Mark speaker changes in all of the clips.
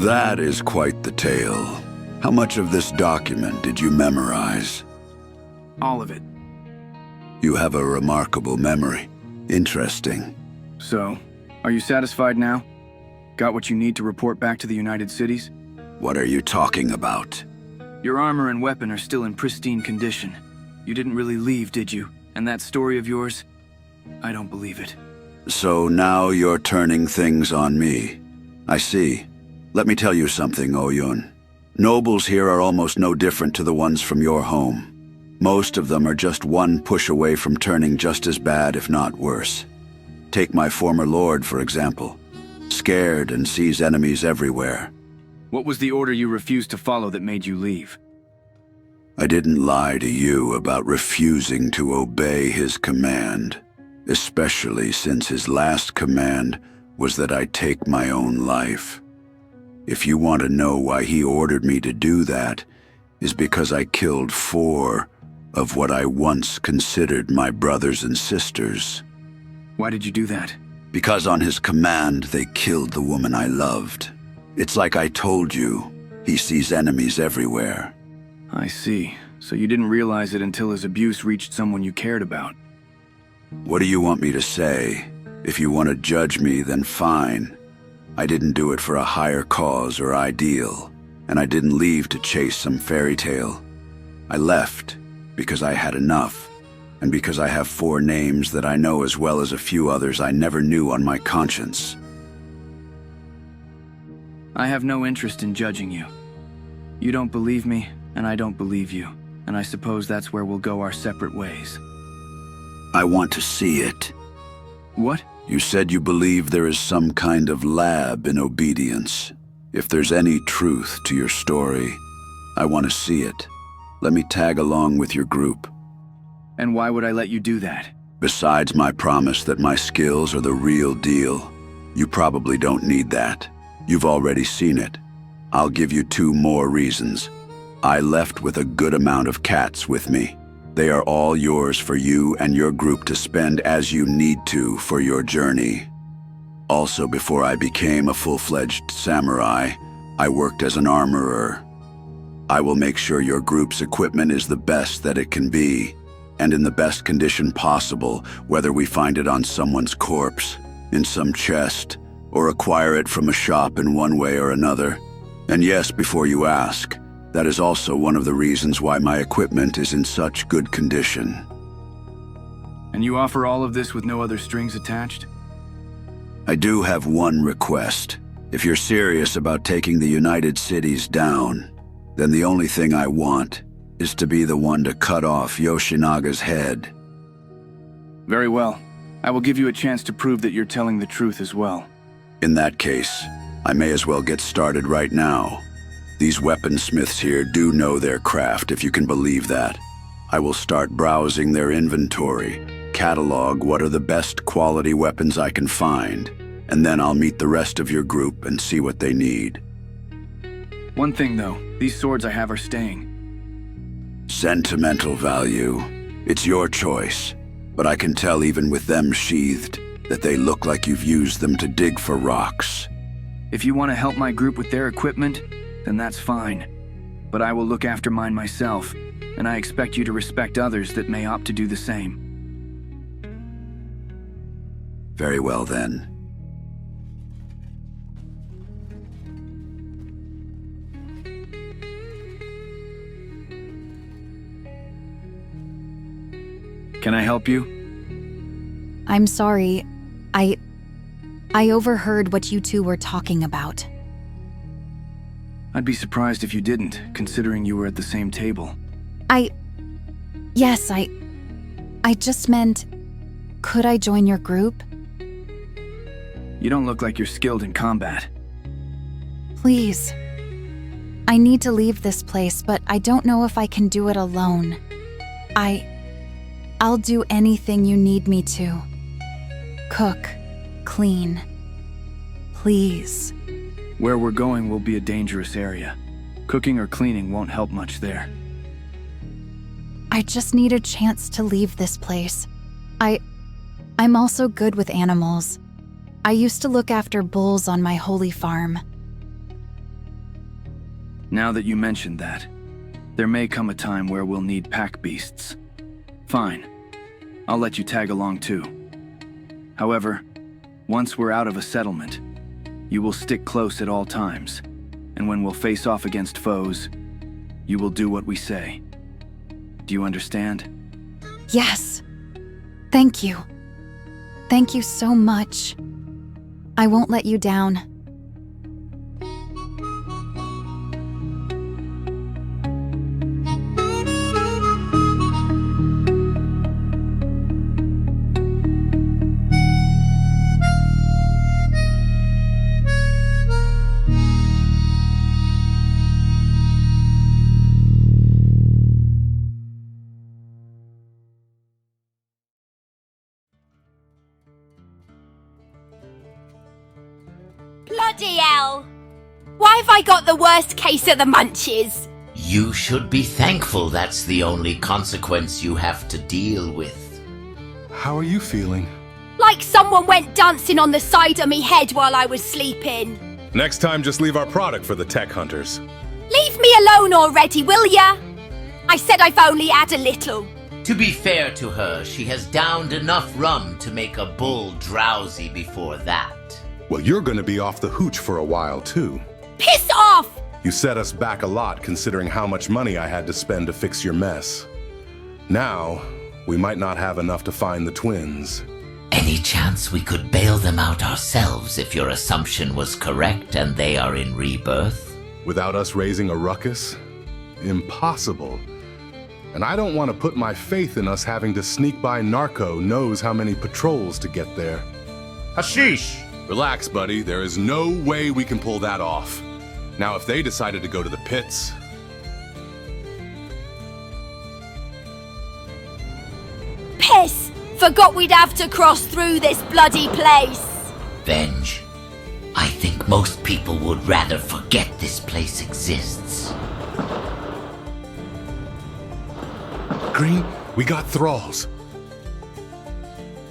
Speaker 1: That is quite the tale. How much of this document did you memorize?
Speaker 2: All of it.
Speaker 1: You have a remarkable memory. Interesting.
Speaker 2: So, are you satisfied now? Got what you need to report back to the United Cities?
Speaker 1: What are you talking about?
Speaker 2: Your armor and weapon are still in pristine condition. You didn't really leave, did you? And that story of yours? I don't believe it.
Speaker 1: So now you're turning things on me. I see. Let me tell you something, Oyun. Nobles here are almost no different to the ones from your home. Most of them are just one push away from turning just as bad, if not worse. Take my former lord, for example. Scared and sees enemies everywhere.
Speaker 2: What was the order you refused to follow that made you leave?
Speaker 1: I didn't lie to you about refusing to obey his command, especially since his last command was that I take my own life. If you want to know why he ordered me to do that, is because I killed 4 of what I once considered my brothers and sisters.
Speaker 2: Why did you do that?
Speaker 1: Because on his command, they killed the woman I loved. It's like I told you, he sees enemies everywhere.
Speaker 2: I see. So you didn't realize it until his abuse reached someone you cared about.
Speaker 1: What do you want me to say? If you want to judge me, then fine. I didn't do it for a higher cause or ideal, and I didn't leave to chase some fairy tale. I left because I had enough, and because I have 4 names that I know as well as a few others I never knew on my conscience.
Speaker 2: I have no interest in judging you. You don't believe me, and I don't believe you, and I suppose that's where we'll go our separate ways.
Speaker 1: I want to see it.
Speaker 2: What?
Speaker 1: You said you believe there is some kind of lab in obedience. If there's any truth to your story, I want to see it. Let me tag along with your group.
Speaker 2: And why would I let you do that?
Speaker 1: Besides my promise that my skills are the real deal, you probably don't need that. You've already seen it. I'll give you 2 more reasons. I left with a good amount of cats with me. They are all yours for you and your group to spend as you need to for your journey. Also, before I became a full-fledged samurai, I worked as an armorer. I will make sure your group's equipment is the best that it can be, and in the best condition possible, whether we find it on someone's corpse, in some chest, or acquire it from a shop in one way or another. And yes, before you ask, that is also one of the reasons why my equipment is in such good condition.
Speaker 2: And you offer all of this with no other strings attached?
Speaker 1: I do have one request. If you're serious about taking the United Cities down, then the only thing I want is to be the one to cut off Yoshinaga's head.
Speaker 2: Very well. I will give you a chance to prove that you're telling the truth as well.
Speaker 1: In that case, I may as well get started right now. These weaponsmiths here do know their craft, if you can believe that. I will start browsing their inventory, catalog what are the best quality weapons I can find, and then I'll meet the rest of your group and see what they need.
Speaker 2: One thing though, these swords I have are staying.
Speaker 1: Sentimental value. It's your choice, but I can tell even with them sheathed that they look like you've used them to dig for rocks.
Speaker 2: If you want to help my group with their equipment, then that's fine. But I will look after mine myself, and I expect you to respect others that may opt to do the same.
Speaker 1: Very well then.
Speaker 2: Can I help you?
Speaker 3: I'm sorry. I overheard what you 2 were talking about.
Speaker 2: I'd be surprised if you didn't, considering you were at the same table.
Speaker 3: Yes, I just meant, could I join your group?
Speaker 2: You don't look like you're skilled in combat.
Speaker 3: Please. I need to leave this place, but I don't know if I can do it alone. I'll do anything you need me to. Cook, clean. Please.
Speaker 2: Where we're going will be a dangerous area. Cooking or cleaning won't help much there.
Speaker 3: I just need a chance to leave this place. I'm also good with animals. I used to look after bulls on my holy farm.
Speaker 2: Now that you mentioned that, there may come a time where we'll need pack beasts. Fine. I'll let you tag along too. However, once we're out of a settlement, you will stick close at all times, and when we'll face off against foes, you will do what we say. Do you understand?
Speaker 3: Yes. Thank you. Thank you so much. I won't let you down.
Speaker 4: Bloody hell! Why have I got the worst case of the munchies?
Speaker 5: You should be thankful that's the only consequence you have to deal with.
Speaker 6: How are you feeling?
Speaker 4: Like someone went dancing on the side of me head while I was sleeping.
Speaker 6: Next time, just leave our product for the tech hunters.
Speaker 4: Leave me alone already, will ya? I said I've only had a little.
Speaker 5: To be fair to her, she has downed enough rum to make a bull drowsy before that.
Speaker 6: Well, you're gonna be off the hooch for a while, too.
Speaker 4: Piss off!
Speaker 6: You set us back a lot considering how much money I had to spend to fix your mess. Now, we might not have enough to find the twins.
Speaker 5: Any chance we could bail them out ourselves if your assumption was correct and they are in rebirth?
Speaker 6: Without us raising a ruckus? Impossible. And I don't want to put my faith in us having to sneak by Narco knows how many patrols to get there. Hashish! Relax, buddy. There is no way we can pull that off. Now, if they decided to go to the pits...
Speaker 4: Piss! Forgot we'd have to cross through this bloody place.
Speaker 5: Venge. I think most people would rather forget this place exists.
Speaker 6: Green, we got thralls.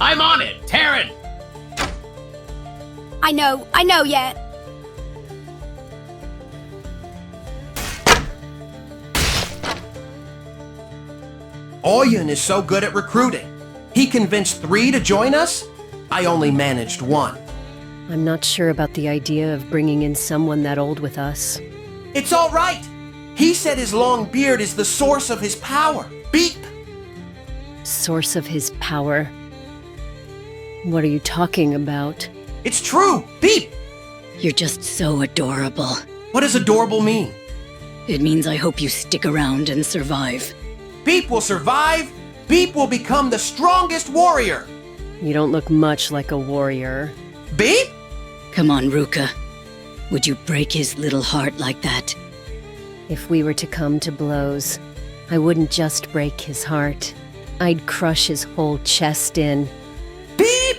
Speaker 5: I'm on it, Taryn!
Speaker 4: I know, yeah.
Speaker 7: Oyun is so good at recruiting. He convinced 3 to join us. I only managed 1.
Speaker 8: I'm not sure about the idea of bringing in someone that old with us.
Speaker 7: It's all right. He said his long beard is the source of his power. Beep!
Speaker 8: Source of his power? What are you talking about?
Speaker 7: It's true. Beep!
Speaker 9: You're just so adorable.
Speaker 7: What does adorable mean?
Speaker 9: It means I hope you stick around and survive.
Speaker 7: Beep will survive. Beep will become the strongest warrior.
Speaker 8: You don't look much like a warrior.
Speaker 7: Beep?
Speaker 9: Come on, Ruka. Would you break his little heart like that?
Speaker 8: If we were to come to blows, I wouldn't just break his heart. I'd crush his whole chest in.
Speaker 7: Beep!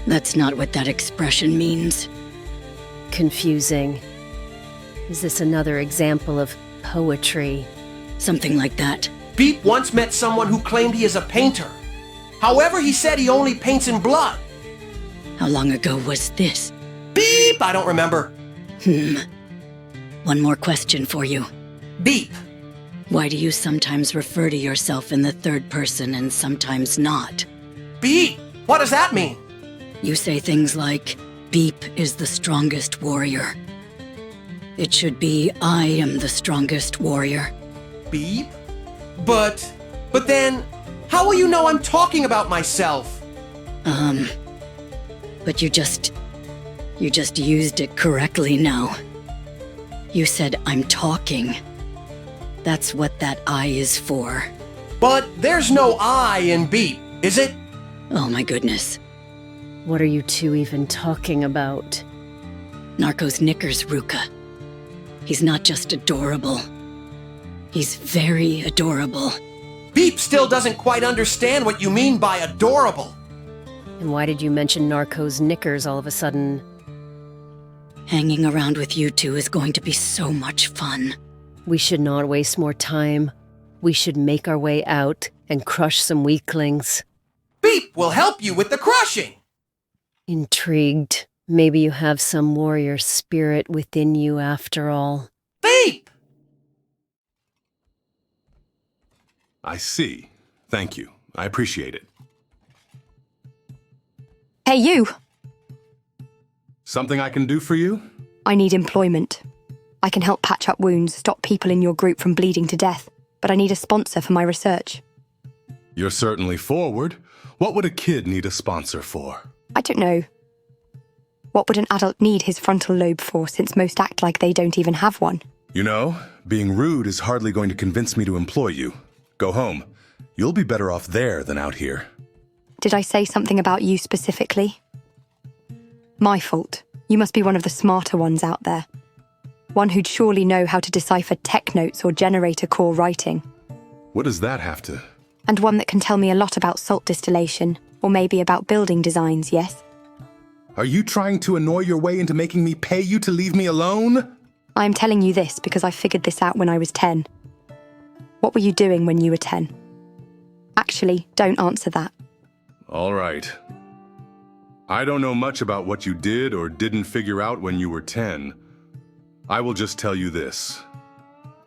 Speaker 9: That's not what that expression means.
Speaker 8: Confusing. Is this another example of poetry?
Speaker 9: Something like that.
Speaker 7: Beep once met someone who claimed he is a painter. However, he said he only paints in blood.
Speaker 9: How long ago was this?
Speaker 7: Beep! I don't remember.
Speaker 9: One more question for you.
Speaker 7: Beep.
Speaker 9: Why do you sometimes refer to yourself in the third person and sometimes not?
Speaker 7: Beep! What does that mean?
Speaker 9: You say things like, Beep is the strongest warrior. It should be, I am the strongest warrior.
Speaker 7: Beep? But then, how will you know I'm talking about myself?
Speaker 9: But you just used it correctly now. You said, I'm talking. That's what that I is for.
Speaker 7: But there's no I in beep, is it?
Speaker 9: Oh my goodness.
Speaker 8: What are you two even talking about?
Speaker 9: Narco's knickers, Ruka. He's not just adorable. He's very adorable.
Speaker 7: Beep still doesn't quite understand what you mean by adorable.
Speaker 8: And why did you mention Narco's knickers all of a sudden?
Speaker 9: Hanging around with you two is going to be so much fun.
Speaker 8: We should not waste more time. We should make our way out and crush some weaklings.
Speaker 7: Beep will help you with the crushing.
Speaker 8: Intrigued. Maybe you have some warrior spirit within you after all.
Speaker 7: Beep!
Speaker 6: I see. Thank you. I appreciate it.
Speaker 10: Hey, you!
Speaker 6: Something I can do for you?
Speaker 10: I need employment. I can help patch up wounds, stop people in your group from bleeding to death, but I need a sponsor for my research.
Speaker 6: You're certainly forward. What would a kid need a sponsor for?
Speaker 10: I don't know. What would an adult need his frontal lobe for, since most act like they don't even have one?
Speaker 6: You know, being rude is hardly going to convince me to employ you. Go home. You'll be better off there than out here.
Speaker 10: Did I say something about you specifically? My fault. You must be one of the smarter ones out there. One who'd surely know how to decipher tech notes or generator core writing.
Speaker 6: What does that have to...
Speaker 10: And one that can tell me a lot about salt distillation, or maybe about building designs, yes?
Speaker 6: Are you trying to annoy your way into making me pay you to leave me alone?
Speaker 10: I'm telling you this because I figured this out when I was 10. What were you doing when you were 10? Actually, don't answer that.
Speaker 6: All right. I don't know much about what you did or didn't figure out when you were 10. I will just tell you this.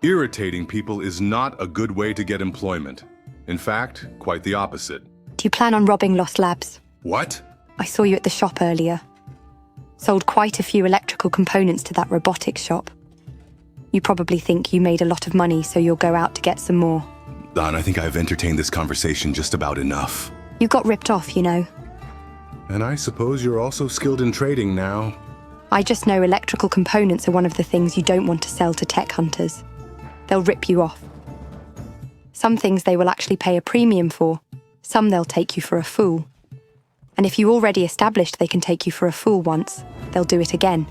Speaker 6: Irritating people is not a good way to get employment. In fact, quite the opposite.
Speaker 10: Do you plan on robbing Lost Labs?
Speaker 6: What?
Speaker 10: I saw you at the shop earlier. Sold quite a few electrical components to that robotics shop. You probably think you made a lot of money, so you'll go out to get some more.
Speaker 6: Don, I think I've entertained this conversation just about enough.
Speaker 10: You got ripped off, you know.
Speaker 6: And I suppose you're also skilled in trading now.
Speaker 10: I just know electrical components are one of the things you don't want to sell to tech hunters. They'll rip you off. Some things they will actually pay a premium for. Some they'll take you for a fool. And if you already established they can take you for a fool once, they'll do it again.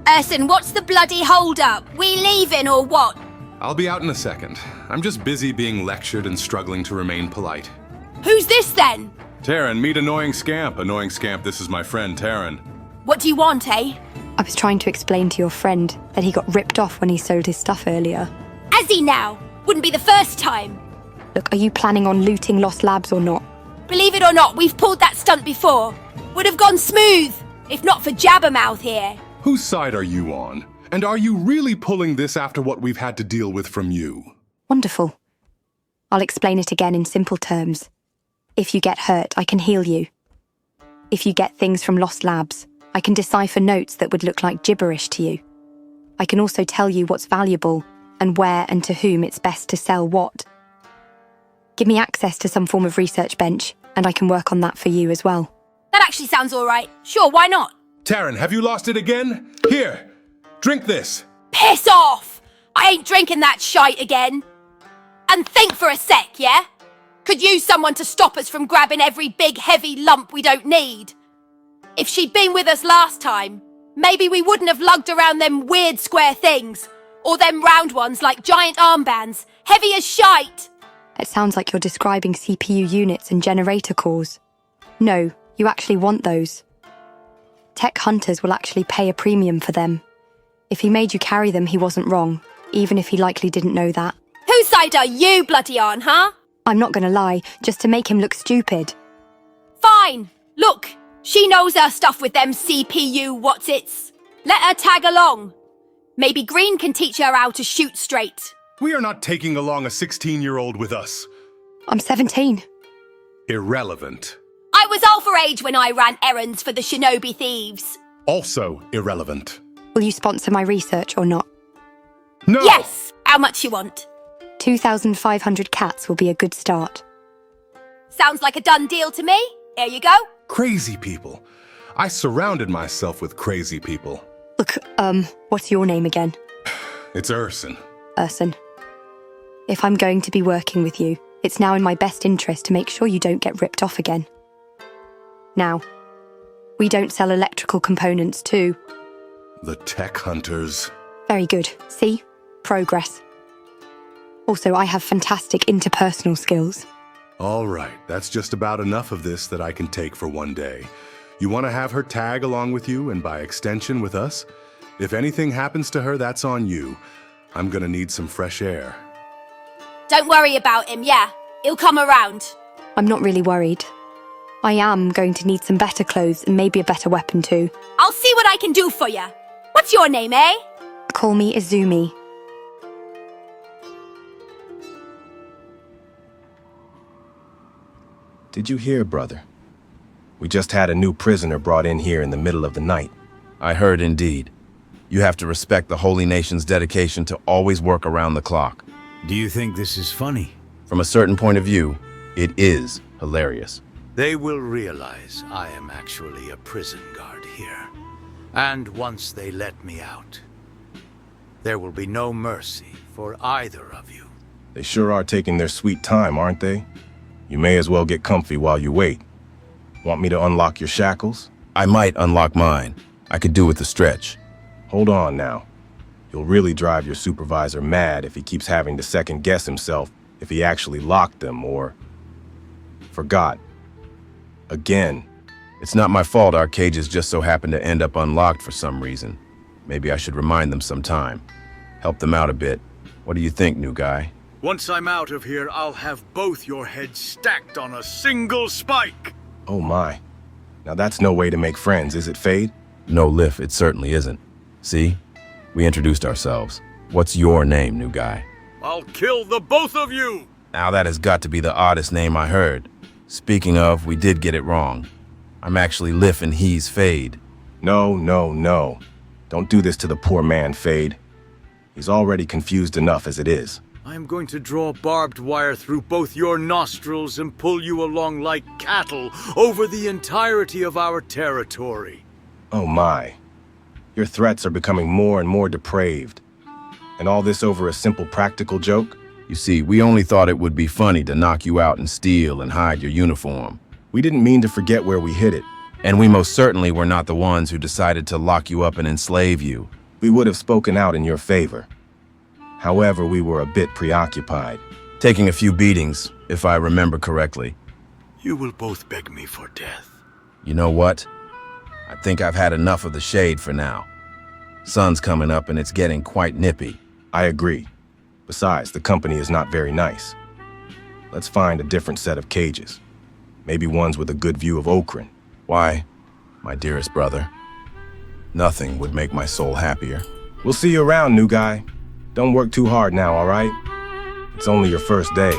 Speaker 4: Urson, what's the bloody hold-up? We leaving or what?
Speaker 6: I'll be out in a second. I'm just busy being lectured and struggling to remain polite.
Speaker 4: Who's this then?
Speaker 6: Taryn, meet Annoying Scamp. Annoying Scamp, this is my friend Taryn.
Speaker 4: What do you want, eh?
Speaker 10: I was trying to explain to your friend that he got ripped off when he sold his stuff earlier.
Speaker 4: Has he now? Wouldn't be the first time.
Speaker 10: Look, are you planning on looting Lost Labs or not?
Speaker 4: Believe it or not, we've pulled that stunt before. Would have gone smooth, if not for Jabbermouth here.
Speaker 6: Whose side are you on? And are you really pulling this after what we've had to deal with from you?
Speaker 10: Wonderful. I'll explain it again in simple terms. If you get hurt, I can heal you. If you get things from Lost Labs, I can decipher notes that would look like gibberish to you. I can also tell you what's valuable and where and to whom it's best to sell what. Give me access to some form of research bench, and I can work on that for you as well.
Speaker 4: That actually sounds all right. Sure, why not?
Speaker 6: Taryn, have you lost it again? Here, drink this.
Speaker 4: Piss off! I ain't drinking that shite again. And think for a sec, yeah? Could use someone to stop us from grabbing every big heavy lump we don't need. If she'd been with us last time, maybe we wouldn't have lugged around them weird square things. Or them round ones like giant armbands, heavy as shite.
Speaker 10: It sounds like you're describing CPU units and generator cores. No, you actually want those. Tech hunters will actually pay a premium for them. If he made you carry them, he wasn't wrong, even if he likely didn't know that.
Speaker 4: Whose side are you bloody on, huh?
Speaker 10: I'm not gonna lie, just to make him look stupid.
Speaker 4: Fine. Look, she knows her stuff with them CPU what's-its. Let her tag along. Maybe Green can teach her how to shoot straight.
Speaker 6: We are not taking along a 16-year-old with us.
Speaker 10: I'm 17.
Speaker 6: Irrelevant.
Speaker 4: I was Alpha Age when I ran errands for the Shinobi Thieves.
Speaker 6: Also irrelevant.
Speaker 10: Will you sponsor my research or not?
Speaker 6: No!
Speaker 4: Yes! How much you want?
Speaker 10: 2,500 cats will be a good start.
Speaker 4: Sounds like a done deal to me. Here you go.
Speaker 6: Crazy people. I surrounded myself with crazy people.
Speaker 10: Look, what's your name again?
Speaker 6: It's Urson.
Speaker 10: Urson. If I'm going to be working with you, it's now in my best interest to make sure you don't get ripped off again. Now, we don't sell electrical components too.
Speaker 6: The tech hunters.
Speaker 10: Very good. See? Progress. Also, I have fantastic interpersonal skills.
Speaker 6: All right, that's just about enough of this that I can take for one day. You want to have her tag along with you and by extension with us? If anything happens to her, that's on you. I'm gonna need some fresh air.
Speaker 4: Don't worry about him, yeah. He'll come around.
Speaker 10: I'm not really worried. I am going to need some better clothes and maybe a better weapon too.
Speaker 4: I'll see what I can do for you. What's your name, eh?
Speaker 10: Call me Izumi.
Speaker 11: Did you hear, brother? We just had a new prisoner brought in here in the middle of the night.
Speaker 12: I heard indeed. You have to respect the Holy Nation's dedication to always work around the clock.
Speaker 13: Do you think this is funny?
Speaker 12: From a certain point of view, it is hilarious.
Speaker 13: They will realize I am actually a prison guard here. And once they let me out, there will be no mercy for either of you.
Speaker 11: They sure are taking their sweet time, aren't they? You may as well get comfy while you wait. Want me to unlock your shackles?
Speaker 12: I might unlock mine. I could do with a stretch.
Speaker 11: Hold on now. You'll really drive your supervisor mad if he keeps having to second-guess himself if he actually locked them or forgot. Again.
Speaker 12: It's not my fault our cages just so happen to end up unlocked for some reason. Maybe I should remind them sometime. Help them out a bit. What do you think, new guy?
Speaker 13: Once I'm out of here, I'll have both your heads stacked on a single spike!
Speaker 11: Oh my. Now that's no way to make friends, is it, Fade?
Speaker 12: No, Liff, it certainly isn't. See? We introduced ourselves. What's your name, new guy?
Speaker 13: I'll kill the both of you!
Speaker 12: Now that has got to be the oddest name I heard. Speaking of, we did get it wrong. I'm actually Liff and he's Fade.
Speaker 11: No, no, no. Don't do this to the poor man, Fade. He's already confused enough as it is.
Speaker 13: I'm going to draw barbed wire through both your nostrils and pull you along like cattle over the entirety of our territory.
Speaker 11: Oh my. Your threats are becoming more and more depraved. And all this over a simple practical joke?
Speaker 12: You see, we only thought it would be funny to knock you out and steal and hide your uniform.
Speaker 11: We didn't mean to forget where we hid it.
Speaker 12: And we most certainly were not the ones who decided to lock you up and enslave you.
Speaker 11: We would have spoken out in your favor. However, we were a bit preoccupied.
Speaker 12: Taking a few beatings, if I remember correctly.
Speaker 13: You will both beg me for death.
Speaker 12: You know what? I think I've had enough of the shade for now. Sun's coming up and it's getting quite nippy.
Speaker 11: I agree. Besides, the company is not very nice. Let's find a different set of cages. Maybe ones with a good view of Okran.
Speaker 12: Why, my dearest brother, nothing would make my soul happier.
Speaker 11: We'll see you around, new guy. Don't work too hard now, all right? It's only your first day.